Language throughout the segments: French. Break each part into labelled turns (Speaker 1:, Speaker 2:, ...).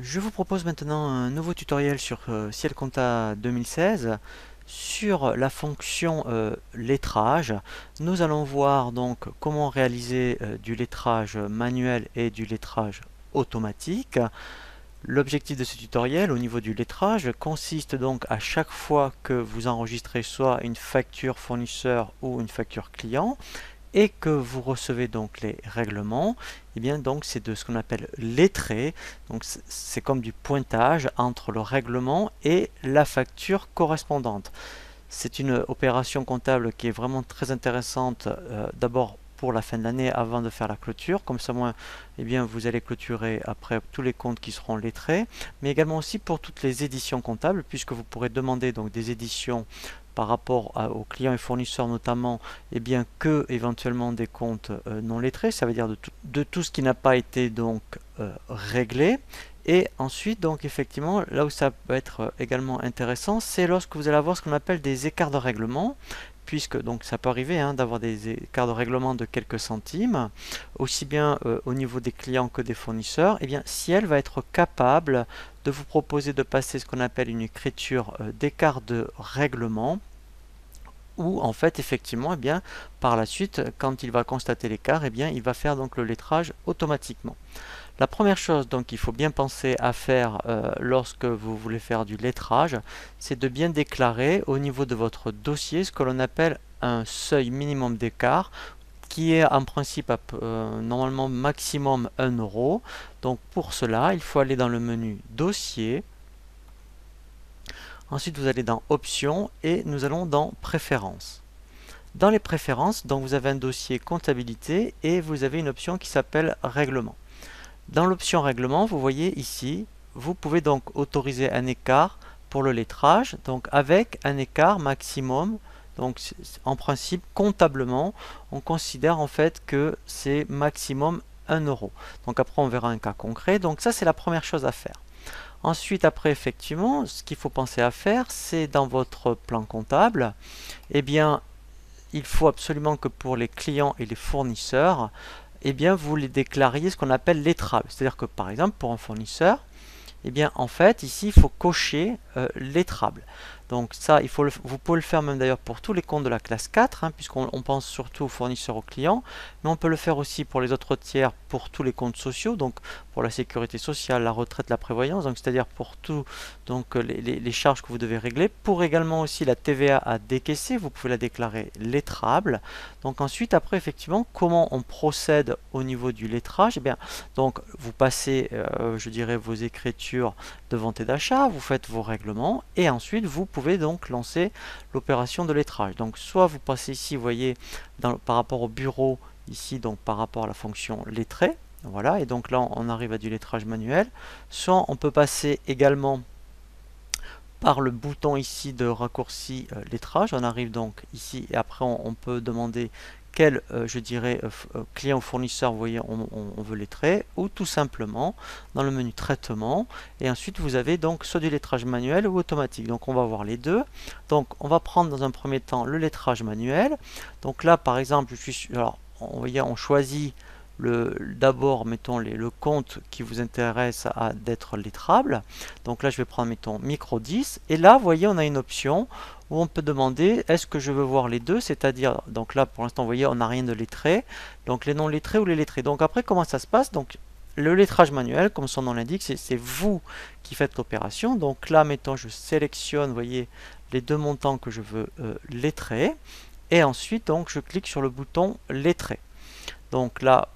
Speaker 1: Je vous propose maintenant un nouveau tutoriel sur Ciel Compta 2016 sur la fonction lettrage. Nous allons voir donc comment réaliser du lettrage manuel et du lettrage automatique. L'objectif de ce tutoriel au niveau du lettrage consiste donc à chaque fois que vous enregistrez soit une facture fournisseur ou une facture client, et que vous recevez donc les règlements, et bien donc c'est de ce qu'on appelle lettrer. Donc c'est comme du pointage entre le règlement et la facture correspondante. C'est une opération comptable qui est vraiment très intéressante, d'abord pour la fin de l'année avant de faire la clôture, comme ça moins eh bien, vous allez clôturer après tous les comptes qui seront lettrés, mais également aussi pour toutes les éditions comptables, puisque vous pourrez demander donc des éditions par rapport aux clients et fournisseurs notamment, eh bien que éventuellement des comptes non lettrés, ça veut dire de tout ce qui n'a pas été donc réglé. Et ensuite, donc effectivement, là où ça peut être également intéressant, c'est lorsque vous allez avoir ce qu'on appelle des écarts de règlement, puisque donc ça peut arriver d'avoir des écarts de règlement de quelques centimes, aussi bien au niveau des clients que des fournisseurs. Et bien, si elle va être capable de vous proposer de passer ce qu'on appelle une écriture d'écart de règlement, où en fait effectivement, eh bien, par la suite, quand il va constater l'écart, eh bien, il va faire donc le lettrage automatiquement. La première chose donc qu'il faut bien penser à faire lorsque vous voulez faire du lettrage, c'est de bien déclarer au niveau de votre dossier ce que l'on appelle un seuil minimum d'écart, qui est en principe normalement maximum 1 euro. Donc pour cela, il faut aller dans le menu dossier. Ensuite, vous allez dans options et nous allons dans préférences. Dans les préférences, donc vous avez un dossier comptabilité et vous avez une option qui s'appelle règlement. Dans l'option règlement, vous voyez ici, vous pouvez donc autoriser un écart pour le lettrage, donc avec un écart maximum. Donc en principe, comptablement, on considère en fait que c'est maximum 1 euro. Donc après, on verra un cas concret. Donc ça, c'est la première chose à faire. Ensuite, après, effectivement, ce qu'il faut penser à faire, c'est dans votre plan comptable, eh bien, il faut absolument que pour les clients et les fournisseurs, eh bien, vous les déclariez ce qu'on appelle lettrable. C'est-à-dire que, par exemple, pour un fournisseur, eh bien, en fait, ici, il faut cocher lettrable. Donc ça, vous pouvez le faire même d'ailleurs pour tous les comptes de la classe 4, puisqu'on pense surtout aux fournisseurs, aux clients, mais on peut le faire aussi pour les autres tiers, pour tous les comptes sociaux, donc pour la sécurité sociale, la retraite, la prévoyance, donc c'est-à-dire pour tout, donc les charges que vous devez régler. Pour également aussi la TVA à décaisser, vous pouvez la déclarer lettrable. Donc ensuite, après, effectivement, comment on procède au niveau du lettrage? Eh bien, donc vous passez, je dirais, vos écritures de vente et d'achat, vous faites vos règlements et ensuite vous pouvez donc lancer l'opération de lettrage. Donc soit vous passez ici, vous voyez, par rapport au bureau, ici donc par rapport à la fonction lettré, voilà, et donc là on arrive à du lettrage manuel. Soit on peut passer également par le bouton ici de raccourci lettrage, on arrive donc ici et après on peut demander quel, je dirais, client ou fournisseur, vous voyez, on veut lettrer, ou tout simplement dans le menu traitement, et ensuite vous avez donc soit du lettrage manuel ou automatique. Donc on va voir les deux. Donc on va prendre dans un premier temps le lettrage manuel. Donc là par exemple, alors on choisit d'abord, mettons, le compte qui vous intéresse d'être lettrable. Donc là, je vais prendre, mettons, micro 10. Et là, vous voyez, on a une option où on peut demander est-ce que je veux voir les deux, c'est-à-dire, donc là, pour l'instant, vous voyez, on n'a rien de lettré. Donc les non lettrés ou les lettrés. Donc après, comment ça se passe? Donc le lettrage manuel, comme son nom l'indique, c'est vous qui faites l'opération. Donc là, mettons, je sélectionne, vous voyez, les deux montants que je veux lettrer. Et ensuite, donc, je clique sur le bouton lettrer. Donc là,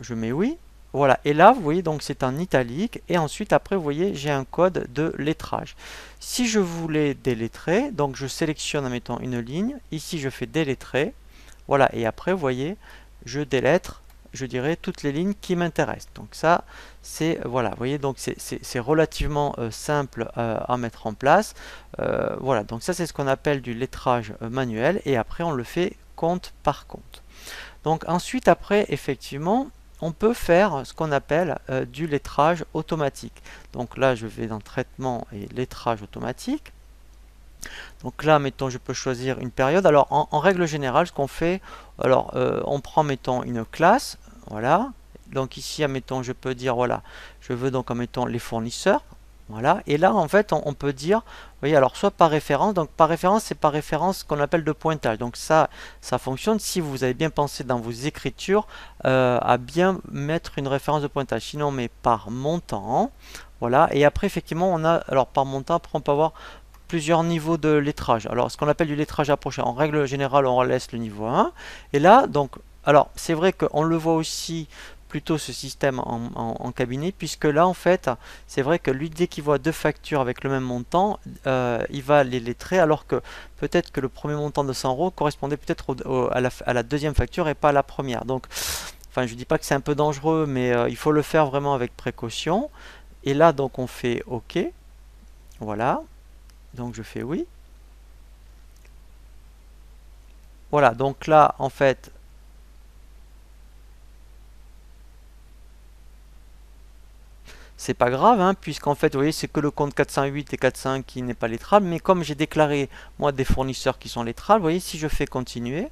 Speaker 1: je mets oui. Voilà, et là, vous voyez, donc c'est en italique. Et ensuite, après, vous voyez, j'ai un code de lettrage. Si je voulais délettrer, donc je sélectionne en mettant une ligne. Ici, je fais délettrer. Voilà, et après, vous voyez, je délettre, je dirais, toutes les lignes qui m'intéressent. Donc ça, c'est, voilà, vous voyez, donc c'est relativement simple à mettre en place. Voilà, donc ça, c'est ce qu'on appelle du lettrage manuel. Et après, on le fait compte par compte. Donc ensuite, après, effectivement, on peut faire ce qu'on appelle du lettrage automatique. Donc là, je vais dans traitement et lettrage automatique. Donc là, mettons, je peux choisir une période. Alors, en règle générale, ce qu'on fait, alors, on prend, mettons, une classe, voilà, Donc ici, admettons, je peux dire, voilà, je veux donc, admettons, les fournisseurs. Voilà. Et là, en fait, on peut dire, vous voyez, alors soit par référence. Donc par référence, c'est par référence qu'on appelle de pointage. Donc ça fonctionne si vous avez bien pensé dans vos écritures à bien mettre une référence de pointage. Sinon, on met par montant. Voilà. Et après, effectivement, on a, alors par montant, après, on peut avoir plusieurs niveaux de lettrage. Alors, ce qu'on appelle du lettrage approché, en règle générale, on laisse le niveau 1. Et là, donc, alors, c'est vrai qu'on le voit aussi plutôt ce système en cabinet, puisque là, en fait, c'est vrai que lui, dès qu'il voit deux factures avec le même montant, il va les lettrer, alors que peut-être que le premier montant de 100 € correspondait peut-être à la deuxième facture et pas à la première. Donc, enfin, je dis pas que c'est un peu dangereux, mais il faut le faire vraiment avec précaution. Et là, donc, on fait OK. Voilà. Donc je fais oui. Voilà, donc là, en fait, c'est pas grave, hein, puisqu'en fait, vous voyez, c'est que le compte 408 et 405 qui n'est pas lettrable. Mais comme j'ai déclaré, moi, des fournisseurs qui sont lettrables, vous voyez, si je fais continuer,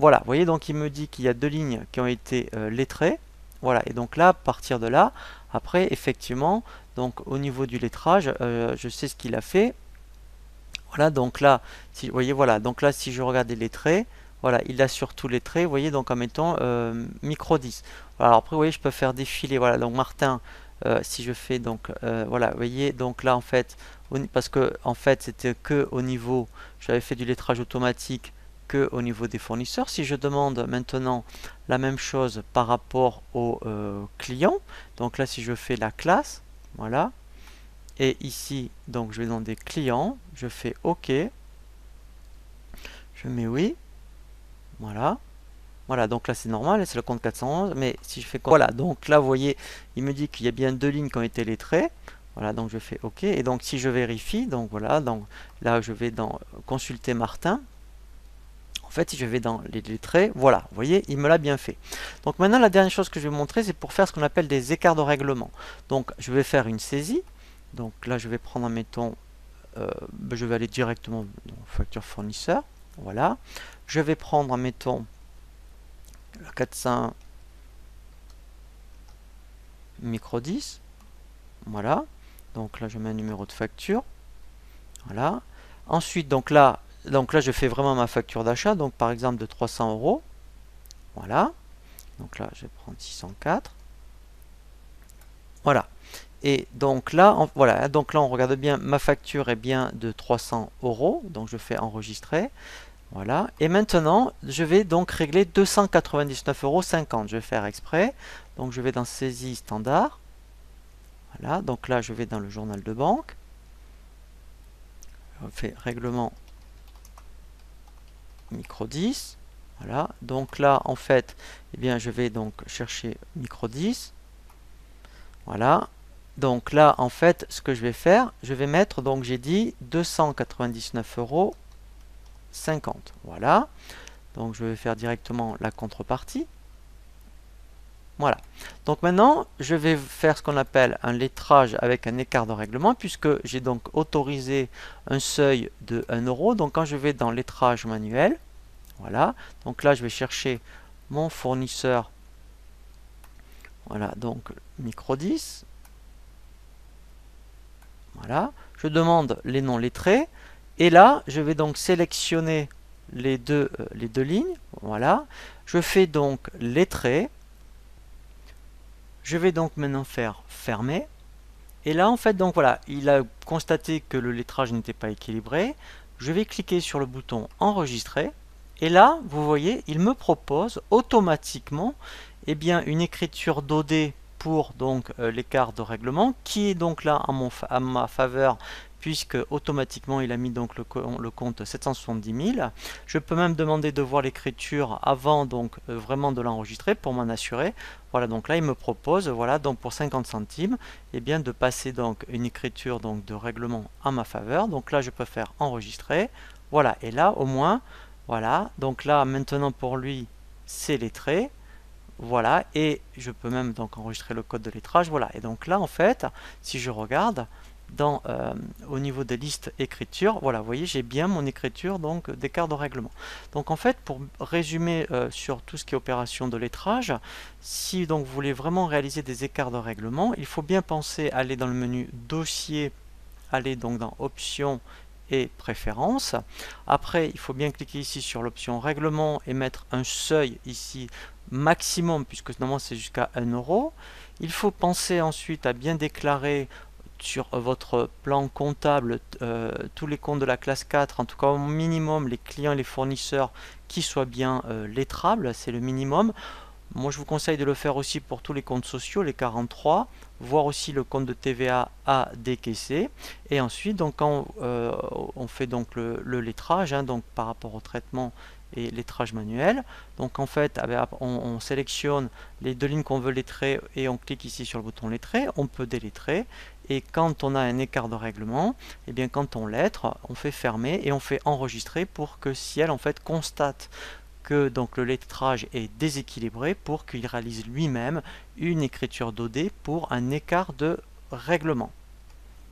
Speaker 1: voilà, vous voyez, donc il me dit qu'il y a deux lignes qui ont été lettrées. Voilà, et donc là, à partir de là, après, effectivement, donc au niveau du lettrage, je sais ce qu'il a fait. Voilà, donc là, si, vous voyez, voilà, donc là, si je regarde les traits, voilà, il a sur tous les traits, vous voyez, donc en mettant micro 10. Voilà, alors après, vous voyez, je peux faire défiler, voilà, donc Martin, si je fais, donc, voilà, vous voyez, donc là, en fait, parce que, en fait, c'était que au niveau, j'avais fait du lettrage automatique que au niveau des fournisseurs. Si je demande maintenant la même chose par rapport aux clients, donc là, si je fais la classe, voilà, et ici, donc je vais dans des clients, je fais OK, je mets oui, voilà. Voilà, donc là c'est normal, c'est le compte 411, mais si je fais quoi? Voilà, donc là vous voyez, il me dit qu'il y a bien deux lignes qui ont été lettrées. Voilà, donc je fais OK. Et donc si je vérifie, donc voilà, donc là je vais dans consulter Martin. En fait, si je vais dans les lettrés, voilà, vous voyez, il me l'a bien fait. Donc maintenant, la dernière chose que je vais vous montrer, c'est pour faire ce qu'on appelle des écarts de règlement. Donc je vais faire une saisie. Donc là, je vais prendre, mettons, je vais aller directement dans facture fournisseur. Voilà. Je vais prendre, mettons, le 400 micro 10. Voilà. Donc là, je mets un numéro de facture. Voilà. Ensuite, donc là, je fais vraiment ma facture d'achat. Donc par exemple de 300 €. Voilà. Donc là, je vais prendre 604. Voilà. Et donc là, voilà, donc là on regarde bien, ma facture est bien de 300 €, donc je fais enregistrer, voilà. Et maintenant, je vais donc régler 299,50 €, je vais faire exprès, donc je vais dans saisie standard, voilà, donc là je vais dans le journal de banque, je fais règlement micro 10, voilà, donc là en fait, eh bien je vais donc chercher micro 10, voilà. Donc là, en fait, ce que je vais faire, je vais mettre, donc j'ai dit 299,50 €. Voilà. Donc je vais faire directement la contrepartie. Voilà. Donc maintenant, je vais faire ce qu'on appelle un lettrage avec un écart de règlement, puisque j'ai donc autorisé un seuil de 1 €. Donc quand je vais dans lettrage manuel, voilà. Donc là, je vais chercher mon fournisseur. Voilà, donc micro 10. Voilà, je demande les noms lettrés et là je vais donc sélectionner les deux lignes. Voilà, je fais donc lettré. Je vais donc maintenant faire fermer. Et là en fait donc voilà, il a constaté que le lettrage n'était pas équilibré. Je vais cliquer sur le bouton enregistrer. Et là, vous voyez, il me propose automatiquement bien, une écriture d'OD pour donc l'écart de règlement qui est donc là à ma faveur puisque automatiquement il a mis donc le compte 770 000. Je peux même demander de voir l'écriture avant donc vraiment de l'enregistrer pour m'en assurer. Voilà, donc là il me propose voilà donc pour 50 centimes bien de passer donc une écriture donc de règlement à ma faveur. Donc là je peux faire enregistrer. Voilà, et là au moins voilà, donc là maintenant pour lui c'est lettré. Voilà, et je peux même donc enregistrer le code de lettrage. Voilà, et donc là en fait, si je regarde, au niveau des listes écriture, voilà, vous voyez, j'ai bien mon écriture donc d'écart de règlement. Donc en fait, pour résumer sur tout ce qui est opération de lettrage, si donc vous voulez vraiment réaliser des écarts de règlement, il faut bien penser à aller dans le menu Dossier, aller donc dans Options et Préférences. Après, il faut bien cliquer ici sur l'option Règlement et mettre un seuil ici maximum, puisque normalement c'est jusqu'à 1 euro. Il faut penser ensuite à bien déclarer sur votre plan comptable tous les comptes de la classe 4, en tout cas au minimum les clients et les fournisseurs qui soient bien lettrables, c'est le minimum. Moi je vous conseille de le faire aussi pour tous les comptes sociaux, les 43, voir aussi le compte de TVA à décaisser. Et ensuite, donc, quand on fait donc le lettrage, hein, donc par rapport au traitement et lettrage manuel, donc en fait on sélectionne les deux lignes qu'on veut lettrer et on clique ici sur le bouton lettrer, on peut délettrer. Et quand on a un écart de règlement, et bien quand on lettre, on fait fermer et on fait enregistrer pour que Ciel en fait constate que donc le lettrage est déséquilibré pour qu'il réalise lui-même une écriture d'OD pour un écart de règlement.